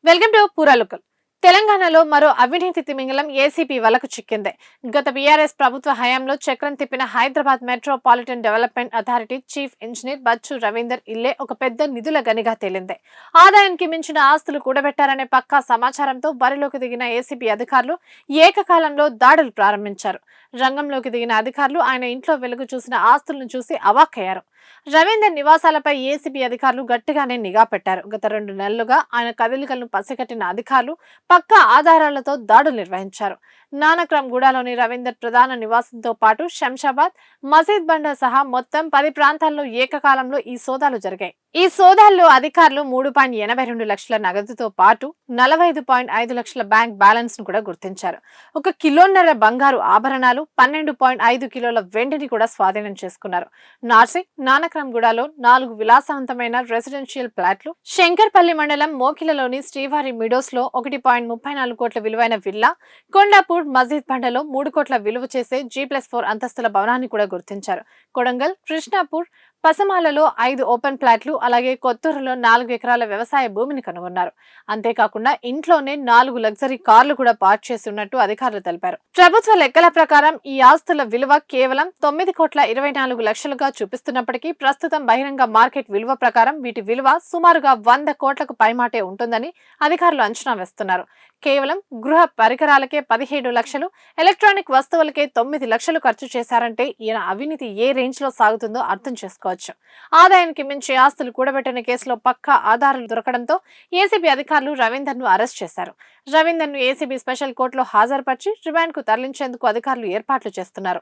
Welcome to పూరాలుకల్. తెలంగాణలో మరో అవినీతి తిమింగలం ఏసీపీ వలకు చిక్కింది. గత బీఆర్ఎస్ ప్రభుత్వ హయాంలో చక్రం తిప్పిన Hyderabad metropolitan development authority chief engineer Bachchu Ravinder ఇల్లే ఒక పెద్ద నిధుల గనిగా తేలింది. ఆదాయానికి మించిన ఆస్తులు కూడబెట్టారనే పక్కా సమాచారంతో బరిలోకి దిగిన ఏసీబీ అధికారులు ఏకకాలంలో దాడులు ప్రారంభించారు. రంగంలోకి దిగిన అధికారులు ఆయన ఇంట్లో వెలుగు చూసిన ఆస్తులను చూసి అవాక్కయ్యారు. రవీందర్ నివాసాలపై ఏసీబీ అధికారులు గట్టిగానే నిఘా పెట్టారు. గత 2 నెలలుగా ఆయన కదలికలను పసిగట్టిన అధికారులు పక్కా ఆధారాలతో దాడులు నిర్వహించారు. నానక్రామ్ గూడలోని రవీందర్ ప్రధాన నివాసంతో పాటు శంషాబాద్, మసీద్ బండ సహా మొత్తం 10 ప్రాంతాల్లో ఏకకాలంలో ఈ సోదాలు జరిగాయి. ఈ సోదాల్లో అధికారులు 3.82 లక్షల నగదుతో పాటు 45.5 లక్షల బ్యాంక్ బ్యాలెన్స్ ను కూడా గుర్తించారు. 1 కిలోన్నర బంగారు ఆభరణాలు, 12.5 కిలోల వెండిని కూడా స్వాధీనం చేసుకున్నారు. నార్సింగ్, నానక్రామ్ గూడలో 4 విలాసవంతమైన రెసిడెన్షియల్ ఫ్లాట్లు, శంకర్పల్లి మండలం మోకిలలోని శ్రీవారి మిడోస్ లో 1.34 కోట్ల విలువైన విల్లా, కొండాపూర్ మజీద్ బండలో 3 కోట్ల విలువ చేసే G+4 అంతస్తుల భవనాన్ని కూడా గుర్తించారు. కొడంగల్, కృష్ణాపూర్, పసమాలలో 5 ఓపెన్ ఫ్లాట్లు, అలాగే కొత్తూరులో 4 ఎకరాల వ్యవసాయ భూమిని కనుగొన్నారు. అంతేకాకుండా ఇంట్లోనే 4 లగ్జరీ కార్లు కూడా పార్క్ చేసి ఉన్నట్టు అధికారులు తెలిపారు. ప్రభుత్వ లెక్కల ప్రకారం ఈ ఆస్తుల విలువ కేవలం 9 కోట్ల 24 లక్షలుగా చూపిస్తున్నప్పటికీ ప్రస్తుతం బహిరంగ మార్కెట్ విలువ ప్రకారం వీటి విలువ సుమారుగా 100 కోట్లకు పైమాటే ఉంటుందని అధికారులు అంచనా వేస్తున్నారు. కేవలం గృహ పరికరాలకే 17 లక్షలు, ఎలక్ట్రానిక్ వస్తువులకే 9 లక్షలు ఖర్చు చేశారంటే ఈయన అవినీతి ఏ రేంజ్ లో సాగుతుందో అర్థం చేసుకోవచ్చు. ఆదాయానికి మించి ఆస్తులు కూడబెట్టిన కేసులో పక్కా ఆధారాలు దొరకడంతో ఏసీబీ అధికారులు రవీందర్ ను అరెస్ట్ చేశారు. రవీందర్ ను ఏసీబీ స్పెషల్ కోర్టులో హాజరుపరిచి రిమాండ్ కు తరలించేందుకు అధికారులు ఏర్పాట్లు చేస్తున్నారు.